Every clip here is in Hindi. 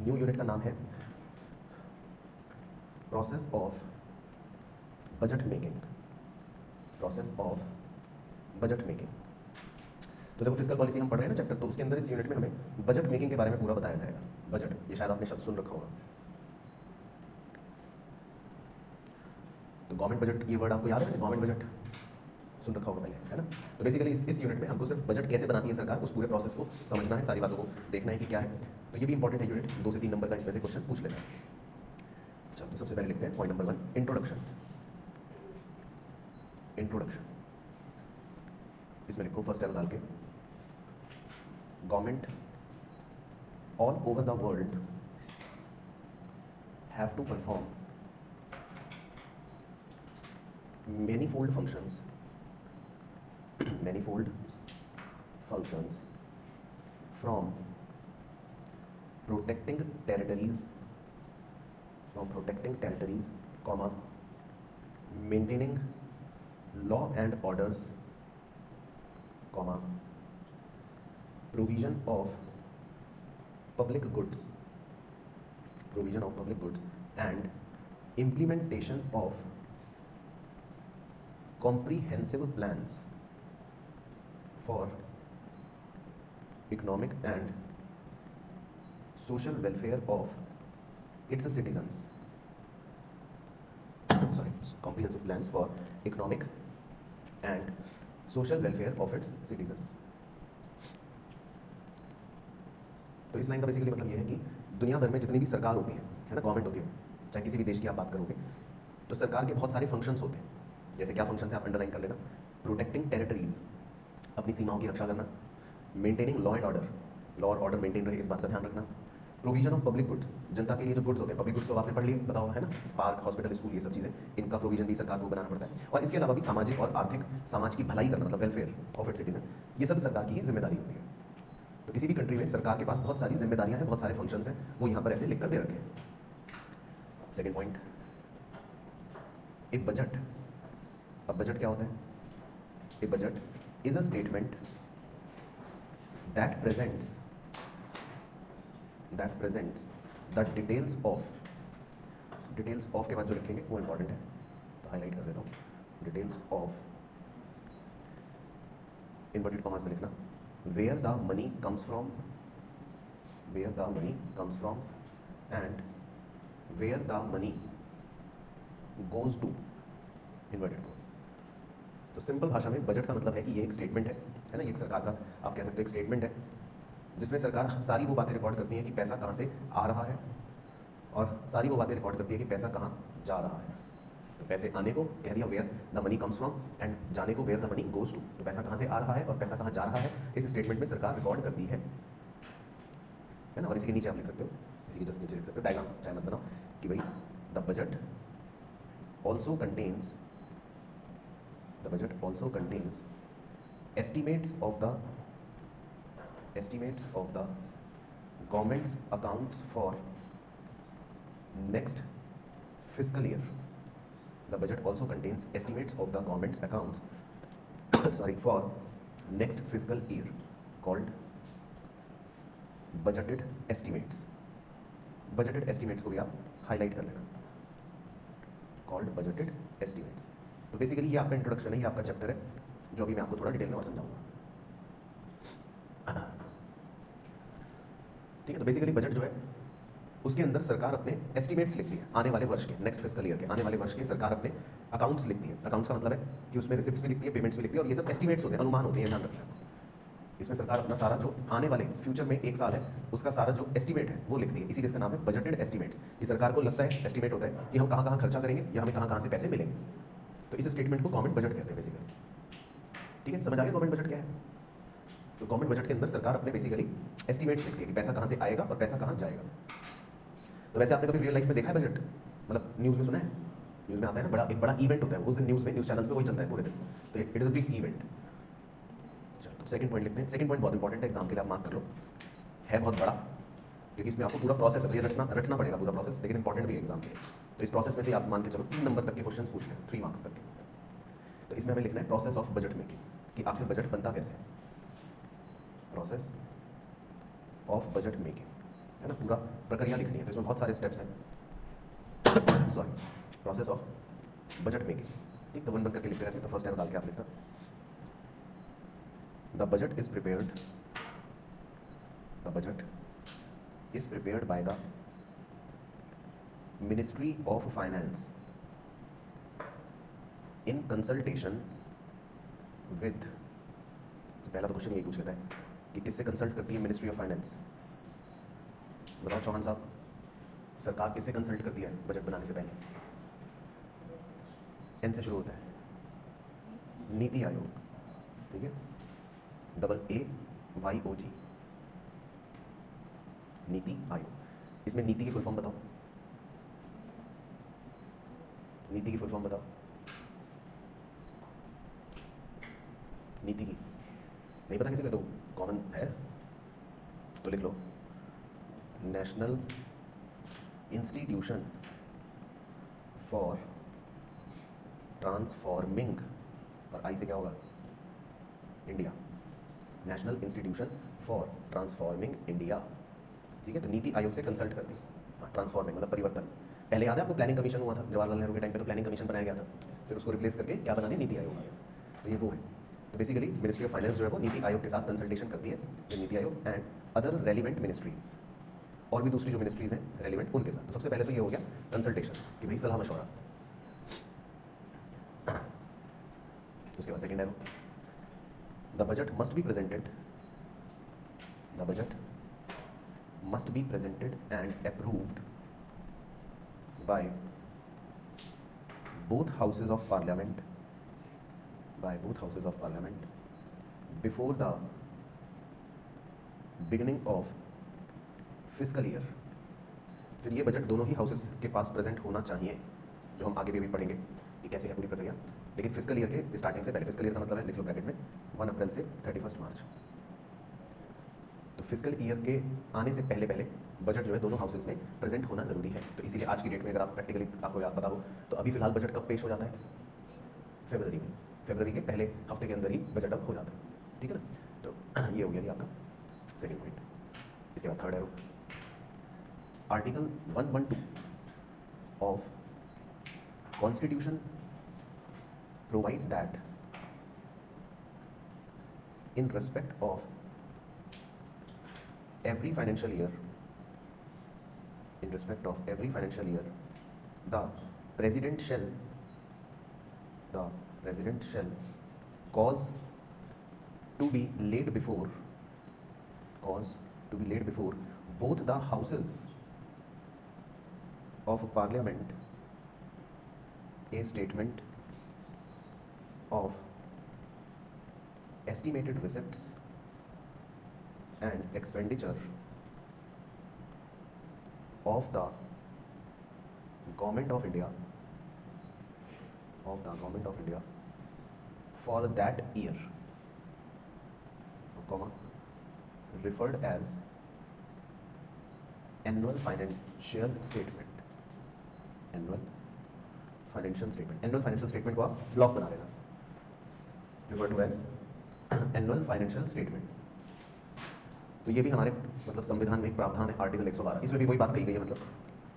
न्यू यूनिट का नाम है process of budget making. Process of budget making. तो देखो फिस्कल पॉलिसी हम पढ़ रहे हैं ना चैप्टर, तो उसके अंदर इस यूनिट में हमें बजट मेकिंग के बारे में पूरा बताया जाएगा। बजट, ये शायद आपने शब्द सुन रखा होगा। तो गवर्नमेंट बजट, ये वर्ड आपको याद है वैसे, गवर्नमेंट बजट सुन रखा होगा पहले, है ना। तो बेसिकली इस यूनिट में हमको सिर्फ बजट कैसे बनाती है सरकार, उस पूरे प्रोसेस को समझना है, सारी बातों को देखना है कि क्या है। तो ये भी इंपॉर्टेंट है यूनिट, 2 से 3 नंबर का इसमें से क्वेश्चन पूछ लेना है। अच्छा, तो सबसे पहले लिखते हैं पॉइंट नंबर 1, इंट्रोडक्शन। इंट्रोडक्शन, इसमें लिखो फर्स्ट एरो डाल के, government all over the world have to perform manifold functions from protecting territories, comma, maintaining law and orders, comma, provision of public goods and implementation of comprehensive plans for economic and social welfare of its citizens. Sorry, comprehensive plans for economic and social welfare of its citizens. तो इस लाइन का बेसिकली मतलब ये है कि दुनिया भर में जितनी भी सरकार होती है ना, गवर्नमेंट होती है, चाहे किसी भी देश की आप बात करोगे, तो सरकार के बहुत सारे फंक्शंस होते हैं। जैसे क्या फंक्शन है आप अंडरलाइन कर लेना, प्रोटेक्टिंग टेरिटरीज, अपनी सीमाओं की रक्षा करना, maintaining law and order, law और ऑर्डर मेंटेन रहे इस बात का ध्यान रखना, प्रोविजन ऑफ पब्लिक गुड्स, जनता के लिए जो गुड्स होते हैं, पब्लिक गुड्स तो आपने पढ़ लिए, बताओ है ना, पार्क, हॉस्पिटल, स्कूल, ये सब चीज़ें, इनका प्रोविजन भी सरकार को बनाना पड़ता है। और इसके अलावा भी सामाजिक और आर्थिक, समाज की भलाई करना, मतलब वेलफेयर ऑफ इट्स सिटीजन, ये सब सरकार की ही जिम्मेदारी होती है। तो किसी भी कंट्री में सरकार के पास बहुत सारी जिम्मेदारियां हैं, बहुत सारे फंक्शंस हैं, वो यहाँ पर ऐसे लिख कर दे रखे हैं। सेकेंड पॉइंट, एक बजट। अब बजट क्या होता है? A budget is a statement that presents the details of के बाद जो लिखेंगे वो इंपॉर्टेंट है, तो हाईलाइट कर देता हूँ, डिटेल्स ऑफ, इनवर्टेड कॉमास में लिखना, where the money comes from and where the money goes to, inverted commas. तो सिंपल भाषा में बजट का मतलब है कि ये एक स्टेटमेंट है ना, ये एक सरकार का आप कह सकते हो एक स्टेटमेंट है, जिसमें सरकार सारी वो बातें रिकॉर्ड करती है कि पैसा कहाँ से आ रहा है, और सारी वो बातें रिकॉर्ड करती है कि पैसा कहाँ जा रहा है। तो पैसे आने को कह दिया where the money comes from, and जाने को where the money goes to. तो पैसा कहाँ से आ रहा है और पैसा कहाँ जा रहा है, इस स्टेटमेंट में सरकार रिकॉर्ड करती है ना। और इसी के नीचे आप लिख सकते हो, इसी के जस्ट नीचे लिख सकते हो, डायग्राम चाहे मत बनाओ, कि भाई the budget also contains estimates of the government's accounts for next fiscal year. The budget also contains estimates of the government's accounts for next fiscal year, called budgeted estimates. budgeted estimates को भी आप हाईलाइट कर लेना, called budgeted estimates. तो बेसिकली ये आपका इंट्रोडक्शन है, ये आपका चैप्टर है, जो भी मैं आपको थोड़ा डिटेल में और समझाऊंगा। ठीक है, तो बेसिकली बजट जो है उसके अंदर सरकार अपने एस्टिमेट्स लिखती है आने वाले वर्ष के, नेक्स्ट फिस्कल ईयर के आने वाले वर्ष के सरकार अपने अकाउंट्स लिखती है। अकाउंट्स का मतलब है कि उसमें रिसिप्ट्स भी लिखती है, पेमेंट्स भी लिखती है, और ये सब एस्टिमेट्स होते हैं, अनुमान होते हैं, ध्यान रखना। इसमें सरकार अपना सारा जो आने वाले फ्यूचर में एक साल है उसका सारा जो एस्टिमेट है वो लिखती है, इसीलिए इसका नाम है बजटेड एस्टिमेट्स। कि सरकार को लगता है, एस्टिमेट होता है कि हम कहाँ कहाँ खर्चा करेंगे या हमें कहाँ कहाँ से पैसे मिलेंगे, तो इस स्टेटमेंट को गवर्नमेंट बजट कहते हैं बेसिकली। ठीक है, समझ आ गया गवर्नमेंट बजट क्या है? तो गवर्नमेंट बजट के अंदर सरकार अपने बेसिकली एस्टिमेट्स लिखती है कि पैसा कहाँ से आएगा और पैसा कहाँ जाएगा। तो वैसे आपने कभी रियल लाइफ में देखा है बजट? मतलब न्यूज़ में सुना है, न्यूज़ में आता है ना, एक बड़ा इवेंट होता है उस दिन, न्यूज़ में, न्यूज़ चैनल्स पे वही चलता है पूरे दिन, तो it is a big event. चलो तो सेकंड पॉइंट लिखते हैं। सेकंड पॉइंट बहुत इंपॉर्टेंट है, एग्जाम के लिए आप मार्क कर लो, है बहुत बड़ा, क्योंकि इसमें आपको पूरा प्रोसेस है, ये रटना पड़ेगा पूरा प्रोसेस, लेकिन इंपॉर्टेंट भी है एग्जाम के लिए। तो इस प्रोसेस में से आप मान के चलो 3 नंबर तक के क्वेश्चन पूछ लें, 3 मार्क्स तक के। तो इसमें हमें लिखना है प्रोसेस ऑफ बजट मेकिंग, कि आखिर बजट बनता कैसे है, प्रोसेस ऑफ बजट मेकिंग। है ना, पूरा प्रक्रिया लिखनी है, तो इसमें बहुत सारे स्टेप्स हैं। Sorry, process of budget making. ठीक, तो वन वन करके लिखते रहते हैं, तो फर्स्ट एरो डाल के आप लिखना, the budget is prepared, the budget is prepared by the ministry of finance in consultation with, तो पहला तो क्वेश्चन यही पूछ लेता है कि किससे कंसल्ट करती है मिनिस्ट्री ऑफ फाइनेंस। बताओ चौहान साहब, सरकार किससे कंसल्ट करती है बजट बनाने से पहले? एन से शुरू होता है, नीति आयोग। ठीक है, AAYOG, नीति आयोग। इसमें नीति की फुल फॉर्म बताओ, नीति की फुल फॉर्म बताओ, नीति की नहीं पता किसी को? तो कॉमन है तो लिख लो, नेशनल इंस्टीट्यूशन फॉर ट्रांसफॉर्मिंग, और आई से क्या होगा? India, national institution for transforming India. ठीक है, तो नीति आयोग से कंसल्ट करती है। हाँ, ट्रांसफॉर्मिंग मतलब परिवर्तन। पहले याद है आपको प्लानिंग कमीशन हुआ था जवाहरलाल नेहरू के टाइम पे, तो प्लानिंग कमीशन बनाया गया था, फिर उसको रिप्लेस करके क्या बना दिया? नीति आयोग। तो ये वो है। तो बेसिकली मिनिस्ट्री ऑफ फाइनेंस जो है वो नीति आयोग के साथ कंसल्टेशन करती है, जो NITI Aayog and other relevant ministries, और भी दूसरी जो मिनिस्ट्रीज हैं रेलिवेंट उनके साथ। तो सबसे पहले तो ये हो गया कंसल्टेशन कि भाई सलाह मशवरा। उसके बाद सेकेंड है, the budget must be presented, the budget must be presented and approved by both houses of parliament, by both houses of parliament before the beginning of fiscal year। फिर ये बजट दोनों ही हाउसेस के पास प्रेजेंट होना चाहिए, जो हम आगे भी पढ़ेंगे कि कैसे है पूरी प्रक्रिया। लेकिन फिस्कल ईयर के स्टार्टिंग से पहले, फिस्कल ईयर का मतलब है, लिख लो ब्रैकेट में, 1 अप्रैल से 31 मार्च। तो फिस्कल ईयर के आने से पहले पहले बजट जो है दोनों हाउसेस में प्रेजेंट होना जरूरी है। तो इसीलिए आज की डेट में अगर आप प्रैक्टिकली आपको याद पता हो तो अभी फिलहाल बजट कब पेश हो जाता है? फरवरी में, फरवरी के पहले हफ्ते के अंदर ही बजट अब हो जाता है। ठीक है ना, तो ये हो गया जी आपका सेकेंड पॉइंट। इसके बाद third arrow, article 112 of constitution provides that in respect of every financial year, in respect of every financial year, the president shall cause to be laid before both the houses of parliament a statement of estimated receipts and expenditure of the government of India for that year, comma, referred as annual financial statement। annual financial statement को आप ब्लॉक बना लेना, referred to as annual financial statement। तो ये भी हमारे मतलब संविधान में एक प्रावधान है, आर्टिकल 112। इसमें भी वही बात कही गई है, मतलब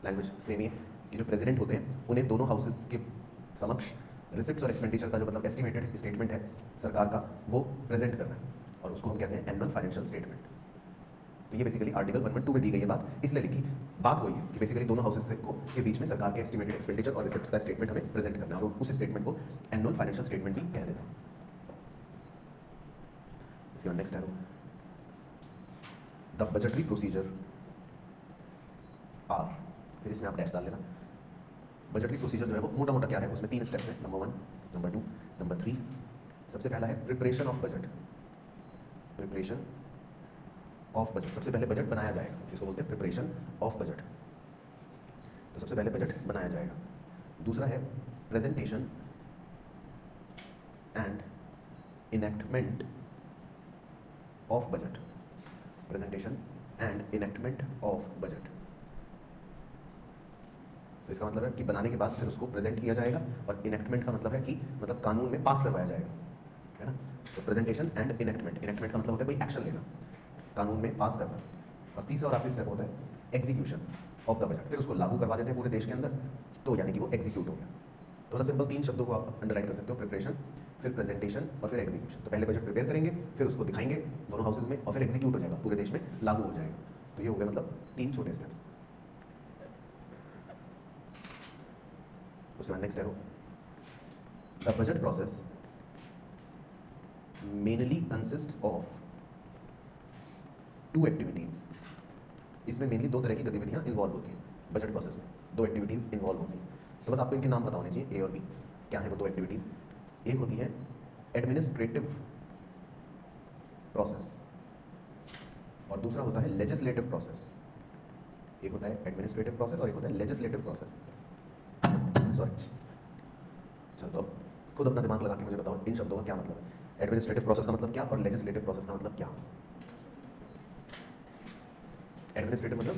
लैंग्वेज सेम ही है कि जो प्रेसिडेंट होते हैं उन्हें दोनों हाउसेस के समक्ष रिसिप्ट्स और एक्सपेंडिचर का जो मतलब एस्टिमेटेड स्टेटमेंट है सरकार का, वो प्रेजेंट करना है, और उसको हम कहते हैं एनुअल फाइनेंशियल स्टेटमेंट। तो ये बेसिकली आर्टिकल 112 में दी गई है बात, इसलिए लिखी बात वही है कि बेसिकली दोनों हाउसेस को के बीच में सरकार के एस्टिमेटेड एक्सपेंडिचर और रिसिप्ट्स का स्टेटमेंट हमें प्रेजेंट करना है, और उस स्टेटमेंट को एनुअल फाइनेंशियल स्टेटमेंट भी कह देते हैं। इसके बाद नेक्स्ट है द बजटरी प्रोसीजर आर, फिर इसमें आप डैश डाल लेना। बजटरी प्रोसीजर जो है वो मोटा मोटा क्या है, उसमें 3 स्टेप्स हैं, नंबर 1, नंबर 2, नंबर 3। सबसे पहला है preparation of budget. Preparation of budget, सबसे पहले बजट बनाया जाएगा, जिसको बोलते हैं प्रिपरेशन ऑफ बजट। तो सबसे पहले बजट बनाया जाएगा। दूसरा है presentation and enactment of budget. Presentation and enactment of budget, तो इसका मतलब है कि बनाने के बाद फिर उसको प्रेजेंट किया जाएगा, और इनेक्टमेंट का मतलब है कि मतलब कानून में पास करवाया जाएगा, है ना। तो प्रेजेंटेशन एंड इनेक्टमेंट, इनेक्टमेंट का मतलब होता है कोई एक्शन लेना, कानून में पास करना। और तीसरा और आखिरी स्टेप होता है एग्जीक्यूशन ऑफ द बजट, फिर उसको लागू करवा देते हैं पूरे देश के अंदर, तो यानी कि वो एग्जीक्यूट हो गया। तो सिंपल 3 शब्दों को आप अंडरलाइन कर सकते हो, प्रिपरेशन, फिर प्रेजेंटेशन और फिर एग्जीक्यूशन। तो पहले बजट प्रिपेयर करेंगे, फिर उसको दिखाएंगे दोनों हाउसेज में, और फिर एग्जीक्यूट हो जाएगा, पूरे देश में लागू हो जाएगा। तो ये हो गया मतलब 3 छोटे स्टेप्स। उसके बाद नेक्स्ट है the budget process mainly consists of 2 activities. इसमें मेनली 2 तरह की गतिविधियां इन्वॉल्व होती हैं बजट प्रोसेस में, 2 एक्टिविटीज इन्वॉल्व होती हैं। तो बस आपको इनके नाम पता होने चाहिए, ए और बी। क्या है वो 2 एक्टिविटीज? एक होती है एडमिनिस्ट्रेटिव प्रोसेस और दूसरा होता है लेजिस्लेटिव प्रोसेस। एक होता है एडमिनिस्ट्रेटिव प्रोसेस और एक होता है लेजिस्लेटिव प्रोसेस। सॉरी, चलो तो खुद अपना दिमाग लगा के मुझे बताओ इन शब्दों का क्या मतलब है। एडमिनिस्ट्रेटिव प्रोसेस का मतलब क्या और लेजिस्लेटिव प्रोसेस का मतलब क्या? एडमिनिस्ट्रेटिव मतलब,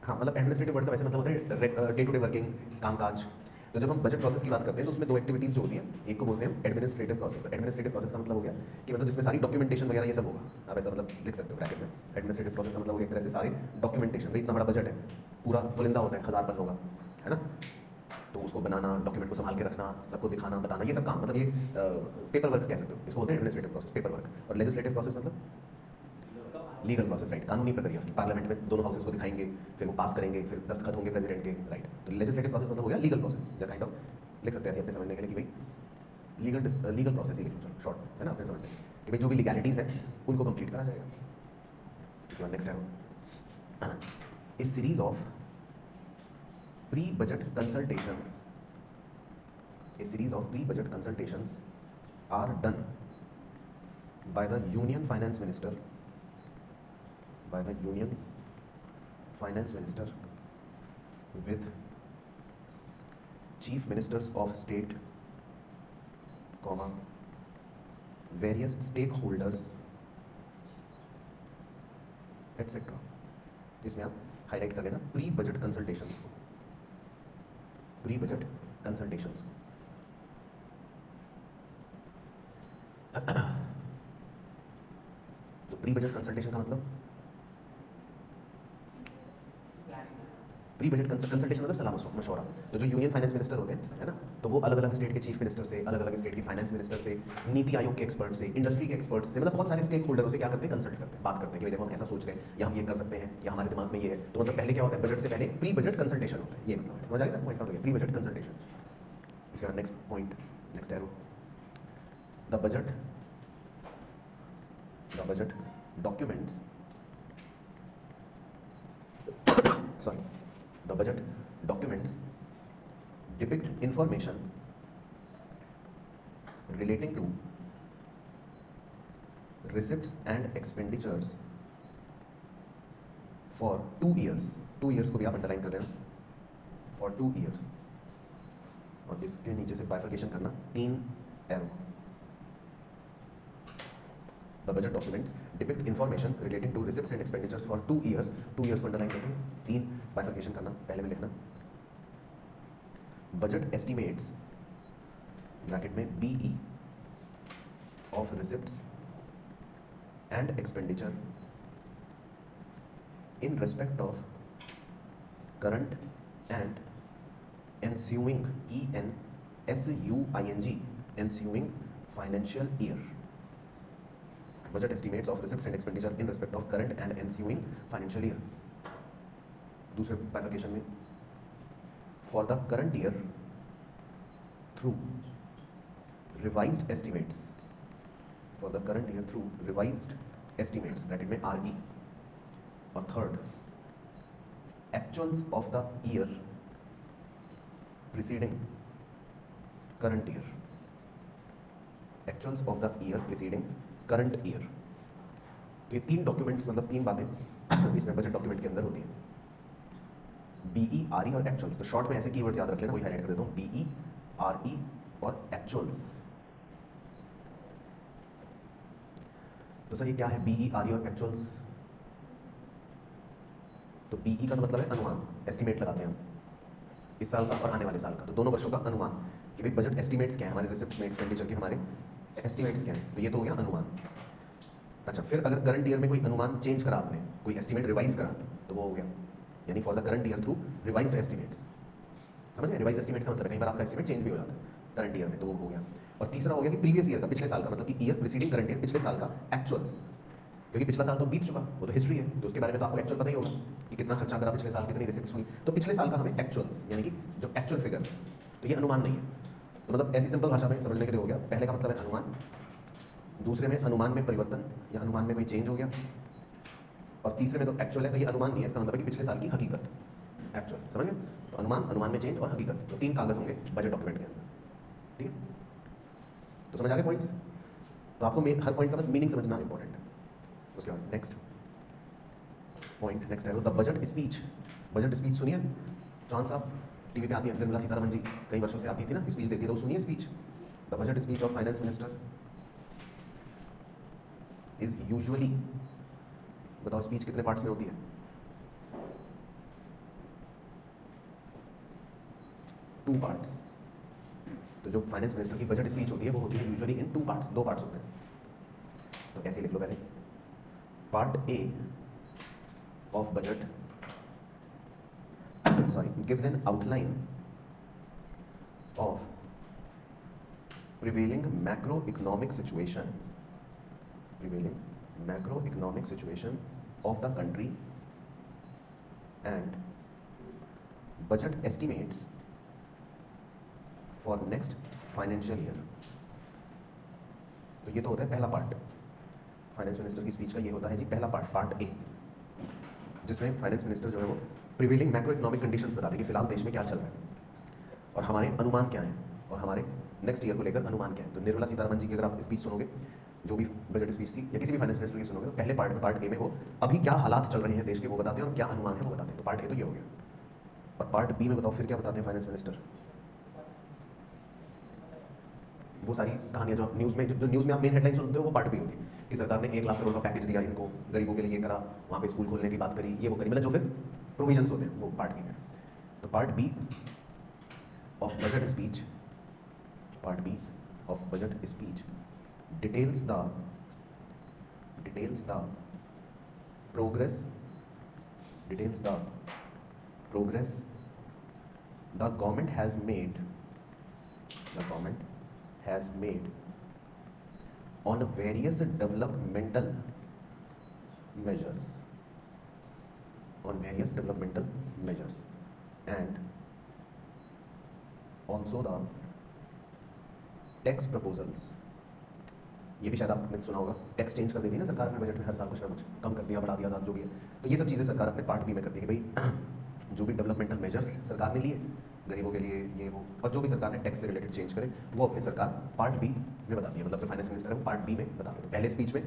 हाँ मतलब एडमिनिस्ट्रेटिव वर्ड का वैसे मतलब होता है डे टू डे वर्किंग, कामकाज। तो जब हम बजट प्रोसेस की बात करते हैं तो उसमें 2 एक्टिविटीज जो होती हैं, एक को बोलते हैं एडमिनिस्ट्रेटिव प्रोसेस। तो एडमिनिस्ट्रेटिव प्रोसेस का मतलब हो गया कि मतलब जिसमें सारी डॉक्यूमेंटेशन वगैरह ये सब होगा, आप ऐसा मतलब लिख सकते हो ब्रैकेट में। एडमिनिस्ट्रेटिव प्रोसेस का मतलब हो गया एक तरह से सारे डॉक्यूमेंटेशन। भाई इतना बड़ा बजट है, पूरा पुलिंदा होता है 1000 पन्नों का, है ना, तो उसको बनाना, डॉक्यूमेंट को संभाल के रखना, सबको दिखाना, बताना, ये सब काम मतलब ये पेपर वर्क कह सकते हो, इसको बोलते हैं एडमिनिस्ट्रेटिव प्रोसेस, पेपर वर्क। और लेजिस्लेटिव प्रोसेस मतलब लीगल प्रोसेस, राइट, कानूनी प्रक्रिया कि पार्लियामेंट में दोनों हाउसेस को दिखाएंगे, फिर वो पास करेंगे, फिर दस्तखत होंगे प्रेसिडेंट के, राइट। तो लेजिस्लेटिव प्रोसेस मतलब हो गया लीगल प्रोसेस, या काइंड ऑफ लिख सकते हैं ऐसे अपने समझने के लिए कि भाई लीगल प्रोसेस ही लिख लो, शॉर्ट है ना, अपने समझने कि भाई जो भी लीगैलिटीज़ हैं उनको कंप्लीट करा जाएगा। इसके बाद नेक्स्ट है a series of pre budget consultation. A series of pre-budget consultations are done by the Union Finance Minister, with Chief Ministers of State, various stakeholders, etc. इसमें आप हाईलाइट कर लेना प्री बजट कंसल्टेशंस को, प्री बजट कंसल्टेशंस को। तो प्री बजट कंसल्टेशन का मतलब, प्री बजट कंसल्टेशन मतलब सलाह मशवरा। तो जो यूनियन फाइनेंस मिनिस्टर होते हैं, है ना, तो वो अलग अलग स्टेट के चीफ मिनिस्टर से, अलग अलग स्टेट के फाइनेंस मिनिस्टर से, नीति आयोग के एक्सपर्ट से, इंडस्ट्री के एक्सपर्ट से, मतलब बहुत सारे स्टेक होल्डरों से क्या करते हैं, कंसल्ट करते हैं, बात करते हैं कि देखो हम ऐसा सोच रहे हैं, या हम ये कर सकते हैं, या हमारे दिमाग में ये है। तो मतलब पहले क्या होता है, बजट से पहले प्री बजट कंसल्टेशन होता है, ये मतलब समझ आएगा पॉइंट, प्री बजट कंसल्टेशन। इसके बाद next point, next arrow, the budget documents sorry, the budget documents depict information relating to receipts and expenditures for 2 years। 2 years को भी आप अंडरलाइन कर रहे हैं, for 2 years। और इसके नीचे से बाइफरकेशन करना 3 arrow. The budget documents depict information relating to receipts and expenditures for 2 years। 2 years को अंडरलाइन करके 3 बाइफरकेशन करना, पहले में लिखना budget estimates ब्रैकेट में BE of receipts and expenditure in respect of current and ensuing ensuing financial year। budget estimates of receipts and expenditure in respect of current and ensuing financial year। दूसरे बाइफरकेशन में for the current year through revised estimates, for the current year through revised estimates bracket में RE। और third, actuals of the year preceding current year, actuals of the year preceding current year. तो ये 3 डॉक्यूमेंट्स मतलब 3 बातें इसमें बजट डॉक्यूमेंट के अंदर होती हैं, BE, RE और एक्चुअल्स। तो शॉर्ट में ऐसे कीवर्ड याद रख लेना, वही हाईलाइट कर देता हूँ, BE, RE और एक्चुअल्स। तो सर ये क्या है BE, RE और एक्चुअल्स? तो BE का मतलब है अनुमान, एस्टिमेट लगाते हैं हम इस साल का और आने वाले साल का, तो दोनों वर्षों का अनुमान कि भाई बजट एस्टिमेट्स क्या है, हमारे रिसिप्ट्स में एक्सपेंडिचर के हमारे एस्टिमेट्स क्या हैं, तो ये तो हो गया अनुमान। अच्छा, फिर अगर करंट ईयर में कोई अनुमान चेंज करा आपने, कोई एस्टिमेट रिवाइज करा, तो वो हो गया, यानी for the current year through revised estimates. समझ गए? रिवाइज एस्टिमेट्स का मतलब कई बार आपका एस्टिमेट चेंज भी हो जाता है करंट ईयर में, तो वो हो गया। और तीसरा हो गया कि प्रीवियस ईयर का, पिछले साल का, मतलब कि ईयर प्रीसीडिंग करंट ईयर, पिछले साल का एक्चुअल्स, क्योंकि पिछला साल तो बीत चुका, वो तो हिस्ट्री है, तो उसके बारे में तो आपको एक्चुअल पता ही होगा कि कितना खर्चा करा पिछले साल, कितनी रिसिप्ट्स हुई, तो पिछले साल का हमें एक्चुअल्स, यानी कि जो एक्चुअल फिगर, तो ये अनुमान नहीं है। तो मतलब ऐसी सिंपल भाषा में समझने के लिए हो गया, पहले का मतलब है अनुमान, दूसरे में अनुमान में परिवर्तन या अनुमान में कोई चेंज हो गया, और तीसरे में तो एक्चुअल है, तो ये अनुमान नहीं है, इसका मतलब है कि पिछले साल की हकीकत, एक्चुअल। समझ गए? तो अनुमान, अनुमान में चेंज और हकीकत, तो 3 कागज होंगे बजट डॉक्यूमेंट के अंदर। ठीक है, तो समझ आ गए पॉइंट्स? तो आपको हर पॉइंट का बस मीनिंग समझना इंपॉर्टेंट है। उसके बाद नेक्स्ट पॉइंट, नेक्स्ट है the budget speech. Budget speech सुनिए, चौहान साहब टीवी पे आती है, निर्मला सीतारमण जी कई वर्षों से आती थी ना, स्पीच देती है, तो सुनिए speech. The budget speech of finance minister is usually, बताओ स्पीच कितने पार्ट्स में होती है? Two parts. तो जो फाइनेंस मिनिस्टर की बजट स्पीच होती है वो होती है यूजुअली इन 2 पार्ट्स, 2 पार्ट्स होते हैं। तो ऐसे लिख लो पहले, part A of budget sorry gives an outline of prevailing macroeconomic situation of the country and budget estimates for next financial year। तो ये तो होता है पहला पार्ट, फाइनेंस मिनिस्टर की स्पीच का ये होता है जी पहला पार्ट, पार्ट ए, जिसमें फाइनेंस मिनिस्टर जो है वो प्रिवेलिंग मैक्रो इकोनॉमिक कंडीशंस बताते हैं कि फिलहाल देश में क्या चल रहा है और हमारे अनुमान क्या हैं और हमारे नेक्स्ट ईयर को लेकर अनुमान क्या है। तो निर्मला सीतारमण जी की अगर आप स्पीच सुनोगे, जो भी बजट स्पीच थी, या किसी भी फाइनेंस मिनिस्टर की सुनोगे, तो पहले पार्ट में, पार्ट ए में वो अभी क्या हालात चल रहे हैं देश के वो बताते हैं और क्या अनुमान है वो बताते हैं। तो पार्ट ए तो ये हो गया। और पार्ट बी में बताओ फिर क्या बताते हैं फाइनेंस मिनिस्टर? वो सारी कहानियां जो आप न्यूज़ में, जो न्यूज़ में आप मेन हेडलाइन सुनते हो, वो पार्ट बी होती है कि सरकार ने 1 लाख करोड़ का पैकेज दिया इनको, गरीबों के लिए ये करा, वहाँ पे स्कूल खोलने की बात करी, ये वो करी, मतलब जो फिर प्रोविजंस होते हैं वो पार्ट बी में। तो part B of budget speech, part B of budget speech details the progress the government has made on various developmental measures, and also the tax proposals. ये भी शायद आपने सुना होगा, टैक्स चेंज कर देती है ना सरकार अपने बजट में, हर साल कुछ ना कुछ कम कर दिया, बढ़ा दिया था, जो भी है। तो ये सब चीज़ें सरकार अपने पार्ट बी में करती है कि भाई जो भी डेवलपमेंटल मेजर्स सरकार ने लिए गरीबों के लिए, ये वो, और जो भी सरकार ने टैक्स से रिलेटेड चेंज करे, वो अपने सरकार पार्ट बी में बताती है। मतलब जो फाइनेंस मिनिस्टर है वो पार्ट बी में बताते हैं। पहले स्पीच में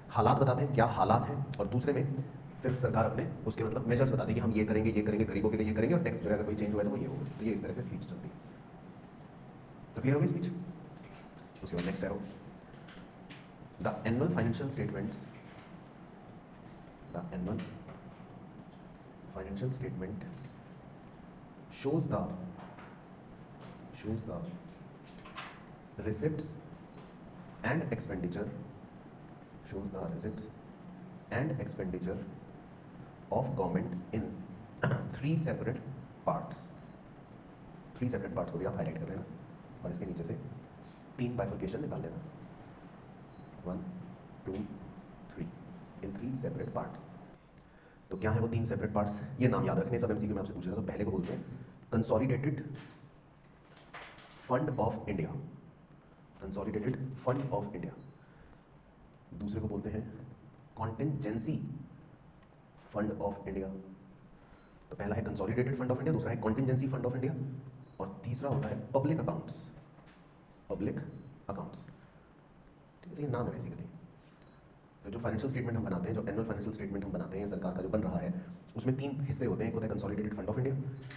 हालात बताते हैं, क्या हालात हैं, और दूसरे में फिर सरकार अपने उसके मतलब मेजर्स बताती है कि हम ये करेंगे, गरीबों के लिए ये करेंगे, और टैक्स जो है अगर कोई चेंज हुआ है तो वो ये होगा। तो ये इस तरह से स्पीच चलती है। तो क्लियर होगी स्पीच? उसके बाद नेक्स्ट है the annual financial statements, shows the receipts and expenditure of government in 3 separate parts। 3 separate parts को भी आप हाईलाइट कर लेना और इसके नीचे से 3 बाइफर्केशन निकाल लेना, 1 2 3, इन 3 सेपरेट पार्ट्स। तो क्या है वो 3 सेपरेट पार्ट्स? ये नाम याद रखने, सब एमसीक्यू में आपसे पूछ रहा था। तो पहले को बोलते हैं कंसोलिडेटेड फंड ऑफ इंडिया, दूसरे को बोलते हैं कॉन्टिजेंसी फंड ऑफ इंडिया। तो पहला है कंसोलिडेटेड फंड ऑफ इंडिया, दूसरा है कॉन्टिजेंसी फंड ऑफ इंडिया, और तीसरा होता है पब्लिक अकाउंट्स। ठीक है, ये नाम है बेसिकली। तो जो फाइनेंशियल स्टेटमेंट हम बनाते हैं, जो एनुअल फाइनेंशियल स्टेटमेंट हम बनाते हैं सरकार का जो बन रहा है, उसमें 3 हिस्से होते हैं। एक होता है कंसोलिडेटेड फंड ऑफ इंडिया,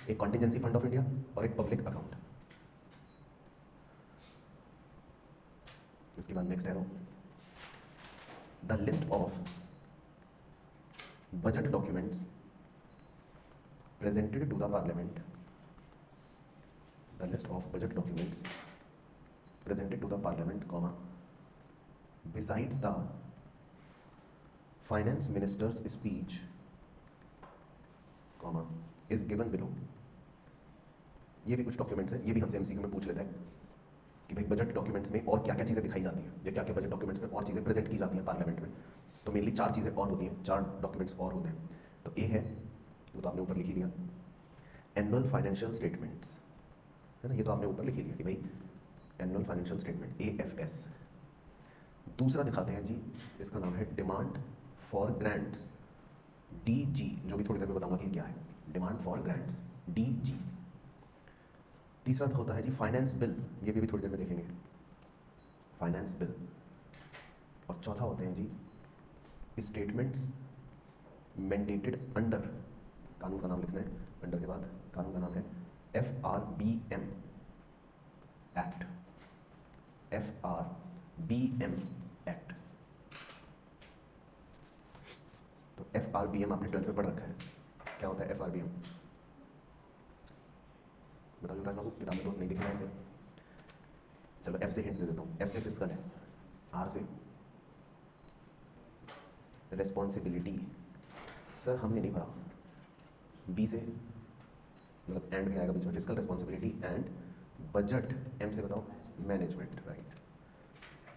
एक कॉन्टिजेंसी फंड ऑफ इंडिया, और एक पब्लिक अकाउंट। इसके बाद नेक्स्ट है the list of budget documents presented to the parliament, besides the finance minister's speech comma is given below. ये भी कुछ डॉक्यूमेंट्स हैं, ये भी हमसे एमसीक्यू में पूछ लेता है कि भाई बजट डॉक्यूमेंट्स में और क्या क्या चीज़ें दिखाई जाती हैं, या क्या क्या बजट डॉक्यूमेंट्स में और चीज़ें प्रेजेंट की जाती हैं पार्लियामेंट में। तो मेनली 4 चीज़ें और होती हैं, 4 डॉक्यूमेंट्स और होते हैं। तो ए है, वो तो आपने ऊपर लिख ही लिया, एनुअल फाइनेंशियल स्टेटमेंट्स, है ना, ये तो आपने ऊपर लिख ही लिया कि भाई एनुअल फाइनेंशियल स्टेटमेंट AFS। दूसरा दिखाते हैं जी, इसका नाम है डिमांड फॉर ग्रांट्स DG, जो भी थोड़ी देर में बताऊंगा कि क्या है डिमांड फॉर ग्रांट्स DG। तीसरा होता है जी फाइनेंस बिल, ये भी थोड़ी देर में देखेंगे, फाइनेंस बिल। और चौथा होते हैं जी स्टेटमेंट्स मैंडेटेड अंडर, कानून का नाम लिखना है अंडर के बाद, कानून का नाम है FRBM एक्ट, FRBM एक्ट। तो FRBM आपने 12th में पढ़ रखा है, क्या होता है FRBM? बताओ युवराज बाबू, किताब में तो नहीं दिख रहा है ऐसे। चलो F से हिंट दे देता हूँ, F से फिस्कल है, R से रेस्पॉन्सिबिलिटी, सर हमने नहीं पढ़ा। B से मतलब एंड भी आएगा बीच में, fiscal responsibility and budget, M से बताओ मैनेजमेंट, राइट।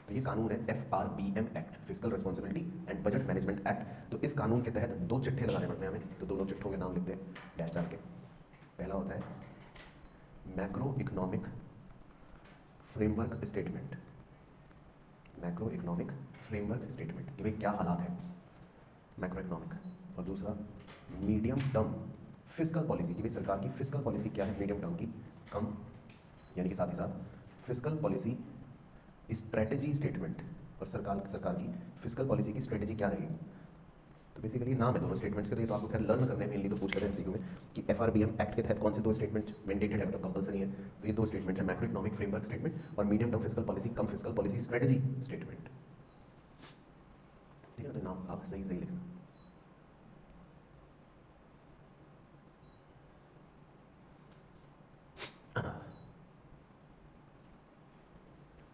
तो ये कानून है FRBM act, fiscal responsibility and budget management act. तो इस कानून के तहत 2 चिट्ठे लगाने पड़ते हैं हमें, तो दोनों चिट्ठों के नाम लिखते हैं डैश डाल के। पहला होता है macro economic framework statement, macro economic framework statement कि भाई क्या हालात है मैक्रो इकोनॉमिक। और दूसरा मीडियम टर्म फिस्कल पॉलिसी कि भाई सरकार की फिस्कल पॉलिसी क्या है मीडियम टर्म की, कम यानी कि साथ ही साथ फिस्कल पॉलिसी स्ट्रेटेजी स्टेटमेंट, और सरकार की फिस्कल पॉलिसी की स्ट्रेटेजी क्या रहेगी। तो बेसिकली नाम है दोनों स्टेटमेंट्स के, तो ये तो आपको खैर लर्न करने में मेनली तो पूछ लेते हैं एमसीक्यू में कि FRBM एक्ट के तहत कौन से 2 स्टेटमेंट मैंडेटेड है, मतलब कंपलसरी है। तो ये 2 स्टेटमेंट्स हैं, मैक्रो इकोनॉमिक फ्रेमवर्क स्टेटमेंट और मीडियम टर्म फिस्कल पॉलिसी कम फिस्कल पॉलिसी स्ट्रेटेजी स्टेटमेंट। ठीक है, तो नाम आप सही सही लिखना।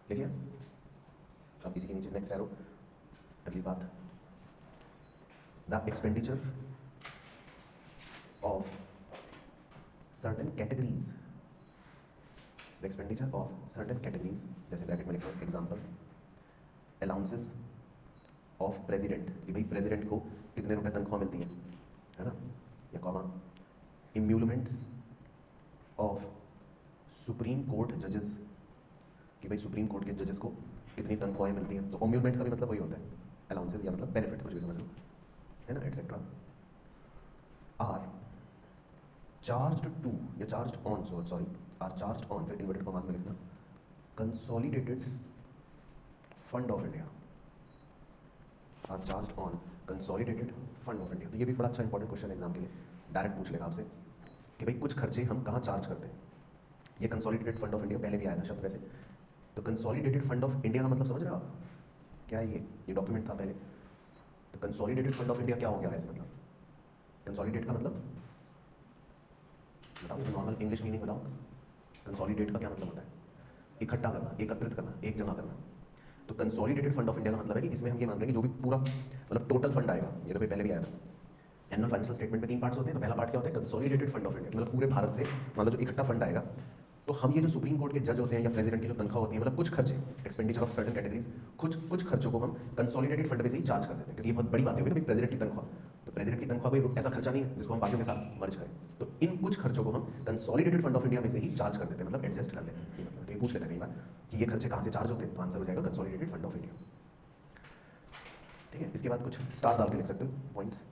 लिख लिया? अब इसी के नीचे नेक्स्ट एरो, अगली बात, the expenditure of certain categories, the expenditure of certain categories, जैसे ब्रैकेट में लिखो एग्जांपल अलाउंसेस ऑफ प्रेसिडेंट कि भाई प्रेसिडेंट को कितने रुपए तनख्वाह मिलती है ना, या कॉमा इम्यूलमेंट्स ऑफ सुप्रीम कोर्ट जजेस कि भाई सुप्रीम कोर्ट के जजेस को कितनी तनख्वाहें मिलती हैं। तो इम्यूलमेंट्स का भी मतलब वही होता है अलाउंसेस, या मतलब बेनिफिट्स, कुछ भी समझ लो, है ना, एटसेट्रा। आर चार्ज्ड टू या charged on, sorry are charged on, फिर इन्वर्टेड कॉमास में लिखना consolidated fund of India, are charged on consolidated fund of India. तो ये भी बड़ा अच्छा इंपॉर्टेंट क्वेश्चन एग्जाम के लिए, डायरेक्ट पूछ लेगा आपसे कि भाई कुछ खर्चे हम कहाँ चार्ज करते हैं। ये कंसोलिडेटेड फंड ऑफ इंडिया पहले भी आया था शब्द वैसे, तो कंसोलिडेटेड फंड ऑफ इंडिया का मतलब समझ रहे हो आप क्या है? ये डॉक्यूमेंट था पहले। तो कंसोलिडेटेड फंड ऑफ इंडिया क्या हो गया वैसे, मतलब कंसोलिडेट का मतलब बताओ, नॉर्मल इंग्लिश मीनिंग बताओ, कंसोलिडेट का क्या मतलब होता है? इकट्ठा करना, एकत्रित करना, एक जमा करना। तो कंसोलिडेटेड फंड ऑफ इंडिया का मतलब है कि इसमें हम ये मान रहे हैं कि जो भी पूरा मतलब टोटल फंड आएगा, ये तो पहले भी आया था। एनुअल फाइनेंशियल स्टेटमेंट में 3 पार्ट्स होते हैं, तो पहला पार्ट क्या होता है कंसोलिडेटेड फंड ऑफ इंडिया, मतलब पूरे भारत से मान लो जो इकट्ठा फंड आएगा, तो हम ये जो सुप्रीम कोर्ट के जज होते हैं या प्रेसिडेंट की जो तनख्वाह होती है, मतलब कुछ खर्चे एक्सपेंडिचर ऑफ सर्टेन कैटेगरीज, कुछ खर्चों को हम कंसोलिडेटेड फंड में से ही चार्ज कर देते हैं, क्योंकि ये बहुत बड़ी बात होगी ना भाई प्रेसिडेंट की तनख्वाह। तो प्रेसिडेंट की तनख्वाह कोई ऐसा खर्चा नहीं है जिसको हम बाकियों के साथ मर्ज करें, तो इन कुछ खर्चों को हम कंसोलिडेटेड फंड ऑफ इंडिया में से ही चार्ज कर देते हैं, मतलब एडजस्ट कर लेते हैं। ये मतलब तो ये पूछ लेते हैं कई बार कि ये खर्चे कहाँ से चार्ज होते हैं, तो आंसर हो जाएगा कंसोलिडेटेड फंड ऑफ इंडिया। ठीक है, इसके बाद कुछ स्टार डाल के लिख सकते हो पॉइंट्स,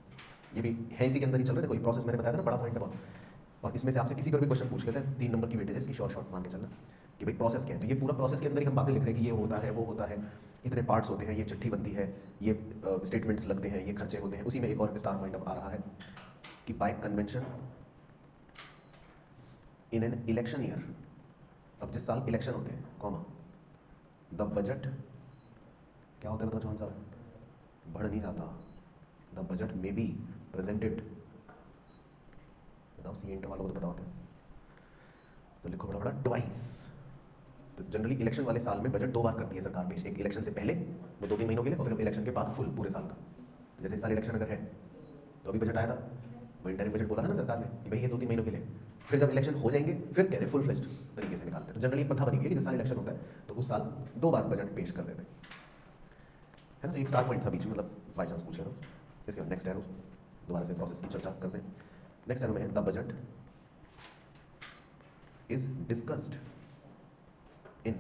ये भी है इसी के अंदर ही चल रहे थे, कोई प्रोसेस मैंने बताया था ना, बड़ा पॉइंट है बहुत। और इसमें से आपसे किसी पर भी क्वेश्चन पूछ लेते हैं, 3 नंबर की वेटेज है इसकी, शॉर्ट मान के चलना कि भाई प्रोसेस क्या है। तो ये पूरा प्रोसेस के अंदर ही हम बातें लिख रहे हैं कि ये होता है, वो होता है, इतने पार्ट्स होते हैं, ये चिट्ठी बनती है, ये स्टेटमेंट्स लगते हैं, ये खर्चे होते हैं। उसी में एक और स्टार पॉइंट अब आ रहा है कि bye convention in an election year, अब जिस साल इलेक्शन होते हैं कॉमा द बजट क्या होता है, बताओ चौहान साहब, बढ़ नहीं जाता, द बजट में बी प्रेजेंटेड, बताओ सी इंटर वालों को तो पता होता है, तो लिखो बड़ा बड़ा ट्वाइस। तो जनरली इलेक्शन वाले साल में बजट 2 बार करती है सरकार पेश, एक इलेक्शन से पहले वो 2-3 महीनों के लिए, और फिर इलेक्शन के बाद फुल पूरे साल का। जैसे इस साल इलेक्शन अगर है तो अभी बजट आया था, वो इंटरिम बजट बोला था ना सरकार ने कि भाई ये 2-3 महीनों के लिए, फिर जब इलेक्शन हो जाएंगे फिर कह रहे फुल फ्लेज्ड तरीके से निकालते हैं। तो जनरली एक प्रथा बनी हुई है कि जिस साल इलेक्शन होता है तो उस साल 2 बार बजट पेश कर देते हैं, है ना। तो एक स्टार पॉइंट था बीच में, मतलब बाई चांस पूछे तो। इसके बाद नेक्स्ट एरो, दोबारा से प्रोसेस की चर्चा करते हैं। नेक्स्ट एरो में है the budget is discussed in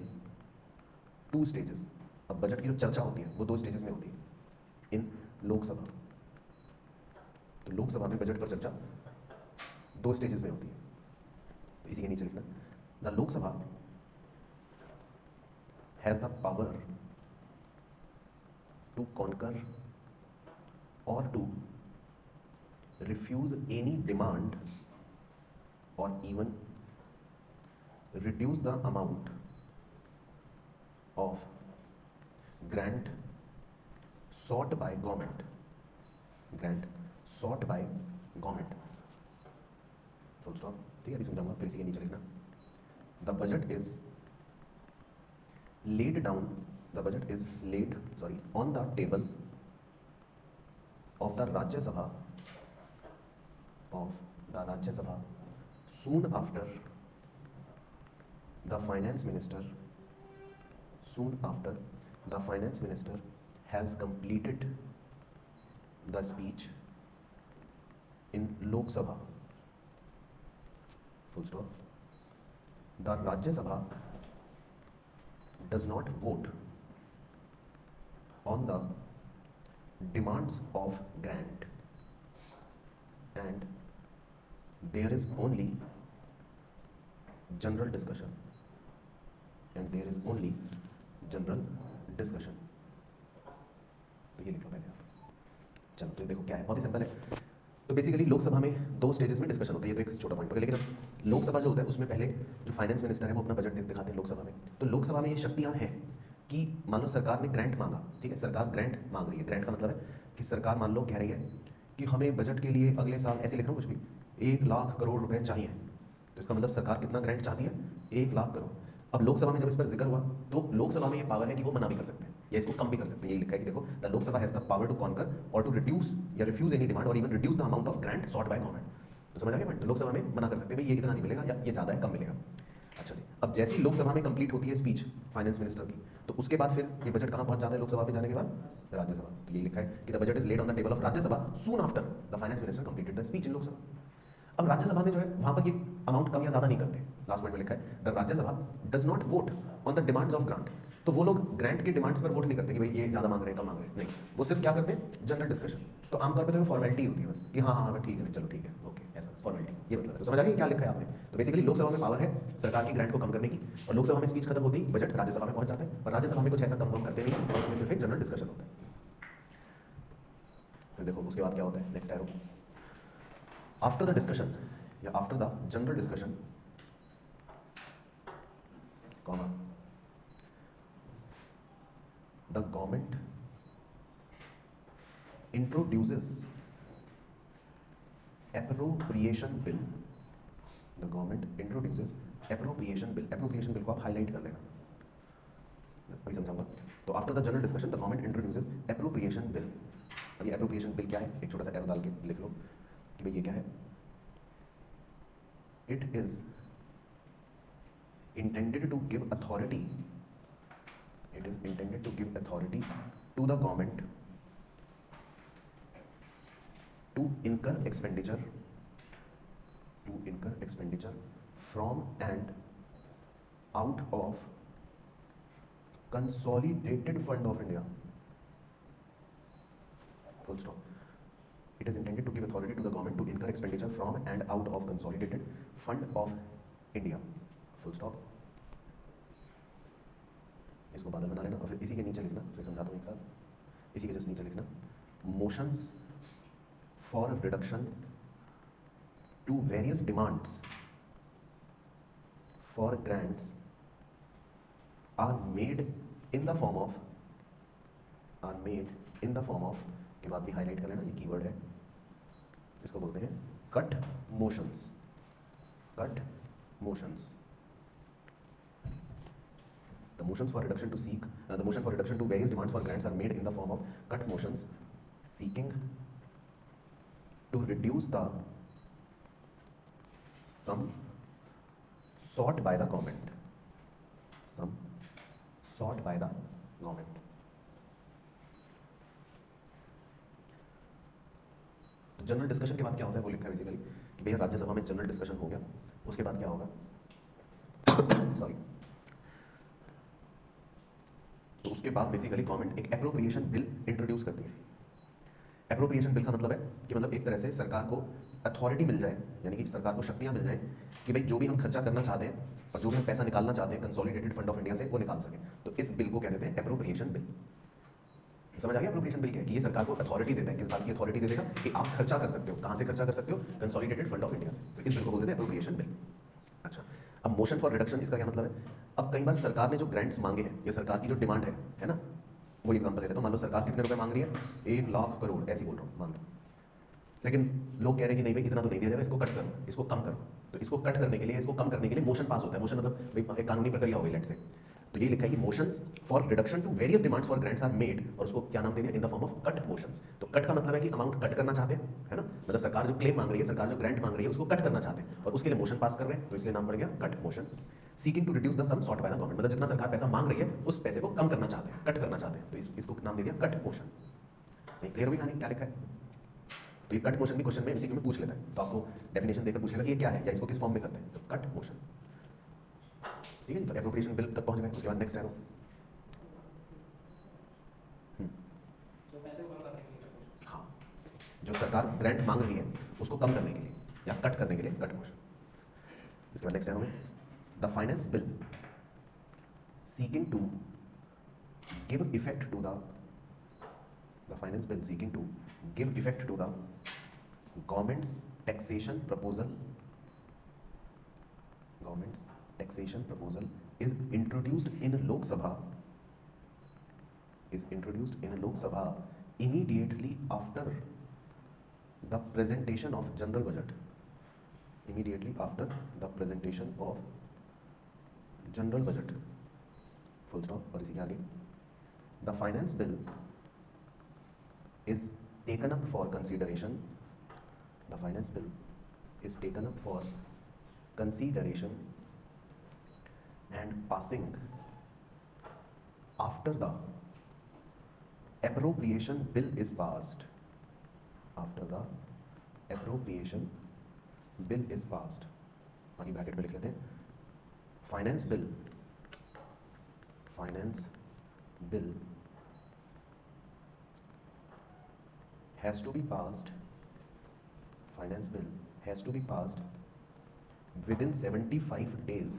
2 stages. अब बजट की जो चर्चा होती है वो 2 स्टेजेस में होती है। इन लोकसभा, तो लोकसभा में बजट पर चर्चा 2 स्टेजेस में होती है। तो इसी के नीचे लिखना, the Lok Sabha has the power to concur और to refuse any demand or even reduce the amount of grant sought by government, grant sought by government, full stop। ठीक है, अभी समझाऊंगा, फिर इसी के नीचे लिखना, the budget is laid down, the budget is laid on the table of the Rajya Sabha soon after the finance minister has completed the speech in Lok Sabha, full stop। The Rajya Sabha does not vote on the demands of grant, and there is only general discussion, तो ये लिख लो पहले आप। चलो, तो देखो क्या है, बहुत ही सिंपल है। तो बेसिकली लोकसभा में 2 स्टेजेस में डिस्कशन होता है, ये तो एक छोटा पॉइंट हो गया। लेकिन लोकसभा जो होता है उसमें पहले जो फाइनेंस मिनिस्टर है वो अपना बजट दिखाते हैं लोकसभा में। तो लोकसभा में ये शक्तियां हैं कि मान लो सरकार ने ग्रांट मांगा, ठीक है, सरकार ग्रांट मांग रही है। ग्रांट का मतलब है कि सरकार मान लो कह रही है कि हमें बजट के लिए अगले साल, ऐसे लिख रहा हूँ कुछ भी, 1 लाख करोड़ रुपए चाहिए। तो इसका मतलब सरकार कितना ग्रांट चाहती है, 1 लाख करोड़। अब लोकसभा में जब इस पर जिक्र हुआ तो लोकसभा में ये पावर है कि वो मना भी कर सकते हैं या इसको कम भी कर सकते हैं। यही लिखा है कि देखो, the Lok Sabha has the power to concur और टू रिड्यूस या रिफ्यूज एनी डिमांड और even reduce the amount of grant sought by government. तो समझ आ गया पॉइंट। तो लोकसभा में मना कर सकते हैं भाई ये इतना नहीं मिलेगा या ये ज़्यादा है, कम मिलेगा। अच्छा जी, अब जैसे ही लोकसभा में कंप्लीट होती है स्पीच फाइनेंस मिनिस्टर की, तो उसके बाद फिर ये बजट कहाँ पहुंच जाता है लोकसभा पे जाने के बाद, राज्यसभा। तो ये लिखा है कि the budget is laid on the table of Rajya Sabha soon after the finance minister completed the speech in Lok Sabha. अब राज्यसभा में जो है वहां पर ये अमाउंट कम या ज्यादा नहीं करते। लास्ट पॉइंट में लिखा है the Rajya Sabha does not vote on the demands of grant. तो वो लोग ग्रांट के डिमांड्स पर वोट नहीं करते कि भाई ये ज्यादा मांग रहे हैं, कम मांग रहे हैं, नहीं। वो सिर्फ क्या करते हैं, जनरल डिस्कशन। तो आमतौर पे तो फॉर्मेलिटी होती है बस कि हाँ हाँ ठीक है, चलो ठीक है, ओके, ऐसा फॉर्मेलिटी, ये मतलब है। तो समझ आ गया क्या लिखा है आपने। तो बेसिकली लोकसभा में पावर है सरकार की ग्रांट को कम करने की, और लोकसभा में स्पीच खत्म होती है, बजट राज्यसभा में पहुंच जाता है, और राज्यसभा में कुछ ऐसा कम करते नहीं है, और उसमें सिर्फ एक जनरल डिस्कशन होता है। फिर देखो उसके बाद क्या होता है, next arrow, after the discussion या after the general discussion, comma, the government introduces appropriation bill, the government introduces appropriation bill। appropriation bill को आप हाईलाइट कर लेना, अभी समझाऊंगा। तो after the general discussion the government introduces appropriation bill. अब ये एप्रोप्रिएशन बिल क्या है, एक छोटा सा एरो डाल के लिख लो कि भाई ये क्या है। It is intended to give authority, it is intended to give authority to the government to incur expenditure from and out of consolidated fund of India, full stop। it is intended to give authority to the government to incur expenditure from and out of consolidated fund of India, full stop. इसको बादल बना लेना और फिर इसी के नीचे लिखना, फिर समझाता हूँ एक साथ। इसी के जस्ट नीचे लिखना, motions for reduction to various demands for grants are made in the form of, के बाद भी हाईलाइट कर लेना, ये कीवर्ड है, इसको बोलते हैं cut motions. The motion for reduction to various demands for grants are made in the form of cut motions seeking to reduce the sum sought by the government, sum sought by the government. तो जनरल डिस्कशन के बाद क्या होता है वो लिखा है बेसिकली कि भैया राज्यसभा में जनरल डिस्कशन हो गया, उसके बाद क्या होगा सॉरी, तो उसके बाद बेसिकली गवर्नमेंट एक एप्रोप्रिएशन बिल इंट्रोड्यूस करती है। एप्रोप्रिएशन बिल का मतलब है कि मतलब एक तरह से सरकार को अथॉरिटी मिल जाए, यानी कि सरकार को शक्तियां मिल जाए कि भाई जो भी हम खर्चा करना चाहते हैं और जो भी हम पैसा निकालना चाहते हैं कंसोलिडेटेड फंड ऑफ इंडिया से वो निकाल सके। तो इस बिल को क्या देते हैं? Appropriation bill. समझ आ गया एप्रोप्रिएशन बिल क्या है? कि ये सरकार को अथॉरिटी देता है। किस बात की अथॉरिटी दे देगा? कि आप खर्चा कर सकते हो। कहां से खर्चा कर सकते हो? कंसोलिडेटेड फंड ऑफ इंडिया से। तो इस बिल को बोलते हैं एप्रोप्रिएशन बिल। अच्छा, अब मोशन फॉर रिडक्शन इसका क्या मतलब है? अब कई बार सरकार ने जो ग्रांट्स मांगे हैं या सरकार की जो डिमांड है ना, वो एग्जांपल ले लेता हूं। मान लो सरकार कितने रुपए मांग रही है? 1 लाख करोड़, ऐसी बोल रहा हूँ मान लो। लेकिन लोग कह रहे हैं कि नहीं भाई इतना तो नहीं दिया जाएगा, इसको कट करो, इसको कम करो। तो इसको कट करने के लिए, इसको कम करने के लिए मोशन पास होता है। मोशन मतलब भाई एक कानूनी प्रक्रिया हो गई लेट से। तो ये लिखा है कि motions for reduction to various demands for grants are made, और उसको क्या नाम दे दिया? In the form of cut motions. तो कट का मतलब है कि अमाउंट कट करना चाहते हैं, है ना, मतलब सरकार जो क्लेम मांग रही है, सरकार जो ग्रांट मांग रही है, उसको कट करना चाहते हैं और उसके लिए मोशन पास कर रहे हैं, तो इसलिए नाम पड़ गया cut motion. Seeking to reduce the sum sought by the government, मतलब जितना सरकार पैसा मांग रही है उस पैसे को कम करना चाहते हैं, कट करना चाहते हैं, तो इसको नाम दे दिया कट मोशन। क्लियर हुई कहानी? क्या लिखा है? तो ये कट मोशन भी क्वेश्चन में एमसीक्यू में पूछ लेता है, तो आपको डेफिनेशन देकर पूछेगा कि ये क्या है या इसको किस फॉर्म में करते हैं। तो कट मोशन, ठीक है। तो एप्रोप्रिएशन बिल तक पहुंच गए, उसके बाद नेक्स्ट एरो। हाँ, जो सरकार ग्रांट मांग रही है उसको कम करने के लिए या कट करने के लिए कट मोशन। इसके बाद नेक्स्ट एरो में the finance bill seeking to give effect to the finance bill seeking to give effect to the government's taxation proposal is introduced in Lok Sabha immediately after the presentation of general budget, full stop। और इसी के आगे the finance bill is taken up for consideration, the finance bill is taken up for consideration and passing after the appropriation bill is passed, बाकी ब्रैकेट में लिख लेते हैं finance bill has to be passed within 75 days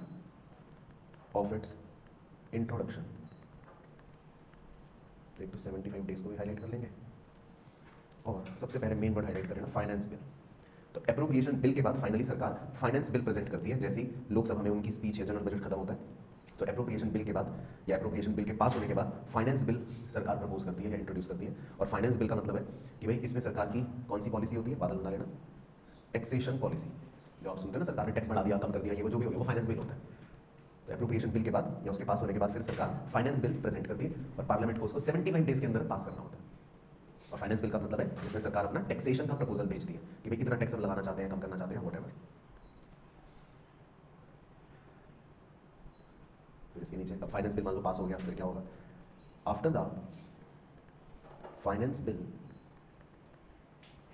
of its introduction। एक तो 75 डेज को भी हाईलाइट कर लेंगे और सबसे पहले मेन वर्ड हाईलाइट करें ना, फाइनेंस बिल। तो एप्रोप्रिएशन बिल के बाद फाइनली सरकार फाइनेंस बिल प्रेजेंट करती है, जैसे ही लोकसभा में उनकी स्पीच या जनरल बजट खत्म होता है। तो एप्रोप्रिएशन बिल के बाद या एप्रोप्रिएशन बिल के पास होने के बाद फाइनेंस बिल सरकार प्रपोज करती है या इंट्रोड्यूस करती है। और फाइनेंस बिल का मतलब है कि भाई इसमें सरकार की कौन सी पॉलिसी होती है? बादल बना लेना, टैक्सेशन पॉलिसी। जो आप सुनते हैं ना, सरकार ने टैक्स बढ़ा दिया, कम कर दिया, ये वो जो भी हो गया वो फाइनेंस बिल होता है। तो एप्रोप्रिएशन बिल के बाद या उसके पास होने के बाद फिर सरकार फाइनेंस बिल प्रेजेंट करती है और पार्लियामेंट को उसको 75 डेज के अंदर पास करना होता है। और फाइनेंस बिल का मतलब है जिसमें सरकार अपना टैक्सेशन का प्रपोजल भेजती है कि भाई कितना टैक्स हम लगाना चाहते हैं, कम करना चाहते हैं, व्हाटएवर। फिर इसके नीचे अब फाइनेंस बिल मान लो पास हो गया, फिर क्या होगा? After the finance bill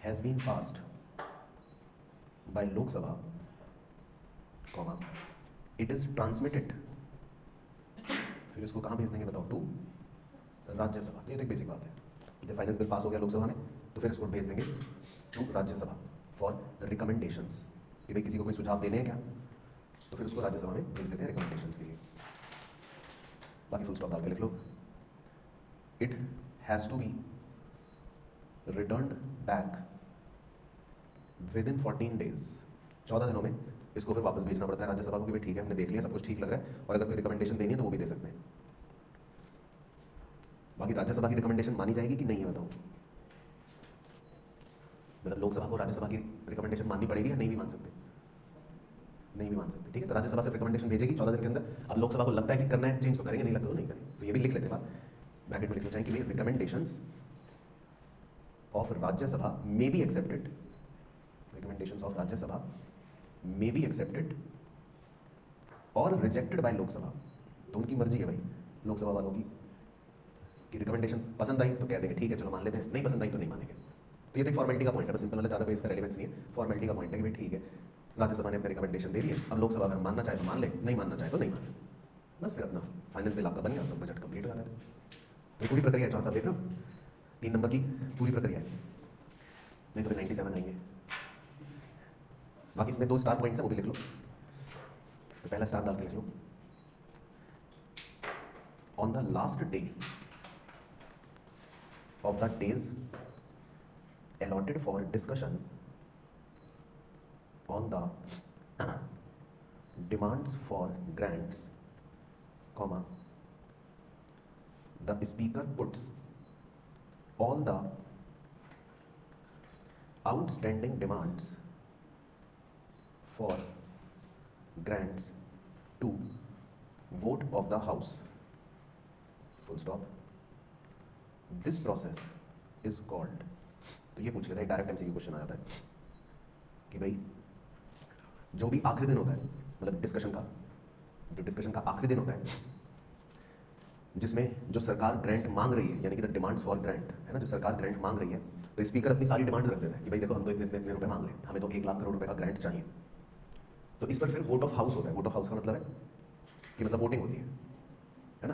has been passed by Lok Sabha, it is transmitted, फिर इसको कहाँ भेज देंगे बताओ? टू राज्यसभा। तो ये तो एक बेसिक बात है, जब फाइनेंस बिल पास हो गया लोकसभा में तो फिर इसको भेज देंगे टू राज्यसभा फॉर रिकमेंडेशंस, कि भाई किसी को कोई सुझाव देने हैं क्या, तो फिर उसको राज्यसभा में भेज देते हैं रिकमेंडेशंस के लिए। बाकी फुल स्टॉप डाल के लिख लो, it has to be returned back within 14 days, 14 दिनों में इसको फिर वापस भेजना पड़ता है राज्यसभा को कि भाई ठीक है हमने देख लिया, सब कुछ ठीक लग रहा है, और अगर कोई रिकमेंडेशन देनी है तो वो भी दे सकते हैं। बाकी राज्यसभा की रिकमेंडेशन मानी जाएगी कि नहीं है बताओ? मतलब लोकसभा को राज्यसभा की रिकमेंडेशन माननी पड़ेगी या नहीं भी मान सकते? नहीं भी मान सकते, ठीक है। तो राज्यसभा से रिकमेंडेशन भेजेगी 14 दिन के अंदर। अब लोकसभा को लगता है कि करना है चेंज तो करेंगे, नहीं लगता तो नहीं करेंगे। तो ये भी लिख लेते हैं बात, ब्रैकेट में लिखना चाहिए कि भाई recommendations of Rajya Sabha may be accepted, recommendations of Rajya Sabha may be accepted और रिजेक्टेड बाय लोकसभा। तो उनकी मर्जी है भाई लोकसभा वालों की कि रिकमेंडेशन पसंद आई तो कह देंगे ठीक है चलो मान लेते हैं, नहीं पसंद आई तो नहीं मानेंगे। तो ये तो एक फॉर्मेलिटी का पॉइंट है, सिंपल मतलब ज़्यादा कोई इसका रेलेवेंस नहीं है, फॉर्मेलिटी का पॉइंट है कि भाई ठीक है राज्यसभा ने अपने रिकमेंडेशन दे दी है, अब लोकसभा अगर मानना चाहे तो मान ले, नहीं मानना चाहे तो नहीं माने, बस फिर अपना फाइनेंस बिल आपका बन गया तो बजट कंप्लीट हो जाता है। तो पूरी प्रक्रिया है, चौहान साहब देख रहे हो 3 नंबर की पूरी प्रक्रिया है, नहीं तो 97 आएंगे। बाकी इसमें 2 स्टार पॉइंट्स हैं वो भी लिख लो, तो पहला स्टार डाल के लिख लो, on the last day of the days allotted for discussion on the demands for grants, comma, the speaker puts all the outstanding demands for grants to vote of the house, full stop. This process is called. तो ये पूछ लेता है, डायरेक्ट एमसीक्यू क्वेश्चन आ जाता है कि भाई जो भी आखिरी दिन होता है, मतलब डिस्कशन का जो डिस्कशन का आखिरी दिन होता है जिसमें जो सरकार ग्रांट मांग रही है, यानी कि द डिमांड्स फॉर ग्रांट है ना, जो सरकार ग्रांट मांग रही है तो स्पीकर अपनी सारी डिमांड्स रख देता है कि भाई देखो हम तो इतने रुपए मांग रहे हैं, हमें तो 1 लाख करोड़ रुपए का ग्रांट चाहिए। तो इस पर फिर वोट ऑफ हाउस होता है। वोट ऑफ हाउस का मतलब है कि मतलब वोटिंग होती है ना।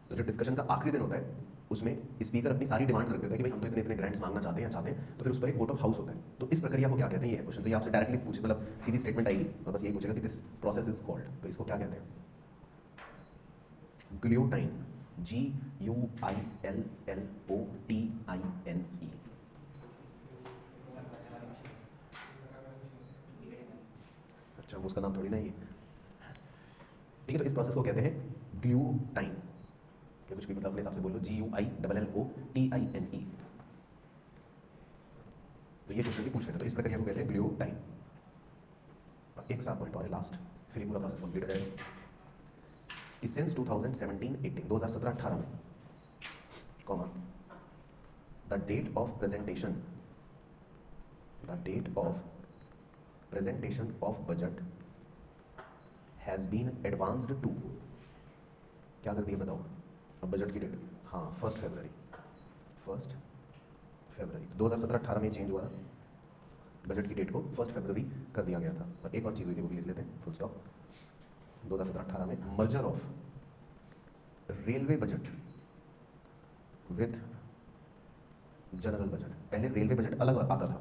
तो जो डिस्कशन का आखिरी दिन होता है उसमें स्पीकर अपनी सारी डिमांड्स रख देता है कि भाई हम तो इतने ग्रांट्स मांगना चाहते हैं तो फिर उस पर एक वोट ऑफ हाउस होता है। तो इस प्रक्रिया को क्या कहते हैं, ये है क्वेश्चन। तो ये आपसे डायरेक्टली पूछे, मतलब सीधी स्टेटमेंट आएगी और बस यही पूछेगा कि दिस प्रोसेस इज कॉल्ड, तो इसको क्या कहते हैं, ग्लूटाइन, GUILLOTINE। अच्छा उसका नाम थोड़ी ना ये, ठीक है। तो इस प्रोसेस को कहते हैं ग्लूटाइन, कुछ भी मतलब अपने हिसाब से बोल लो, GUILLOTINE। तो ये क्वेश्चन भी पूछ लेते हैं, तो इस प्रक्रिया को कहते हैं ग्लूटाइन। एक साथ पॉइंट और है लास्ट, फिर पूरा प्रोसेस कंप्लीट हो जाएगा। कि सिंस 2017-18 2017-18 में comma the date of presentation of budget has been advanced to, क्या कर दिया बताओ अब बजट की डेट, हाँ 1 फरवरी 2017-18 में चेंज हुआ था, बजट की डेट को 1 फरवरी कर दिया गया था। और एक और चीज़ हुई थी वो भी लिख लेते हैं, फुल स्टॉप। 2017-18 में merger of railway budget with general budget. पहले रेलवे बजट अलग आता था,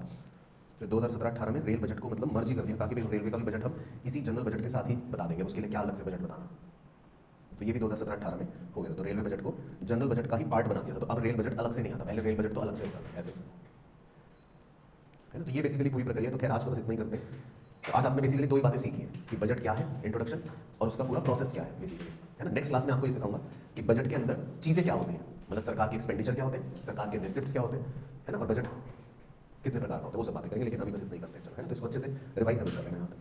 फिर 2017-18 में रेल बजट को मतलब मर्जी कर दिया ताकि रेलवे का भी बजट हम इसी जनरल बजट के साथ ही बता देंगे, उसके लिए क्या अलग से बजट बताना। तो ये भी 2017-18 में हो गया। तो रेलवे बजट को जनरल बजट का ही पार्ट बना दिया था। तो अब रेल बजट अलग से नहीं आता, पहले रेल बजट तो अलग से होता था ऐसे, है ना। तो ये बेसिकली पूरी प्रक्रिया। तो खैर आज तो बस इतना ही करते हैं। तो आज आपने बेसिकली 2 ही बातें सीखी हैं कि बजट क्या है, इंट्रोडक्शन, और उसका पूरा प्रोसेस क्या है बेसिकली, है ना। नेक्स्ट क्लास में आपको ये सिखाऊंगा कि बजट के अंदर चीज़ें क्या होती हैं, मतलब सरकार के एक्सपेंडिचर क्या होते हैं, सरकार के रिसिप्ट्स क्या होते हैं, है ना, और बजट कितने प्रकार का होता है, वो सब बातें करेंगे। लेकिन अभी बस इतना ही करते हैं, चलो, है ना। तो इसको अच्छे से रिवाइज जरूर कर लेना यहाँ तक।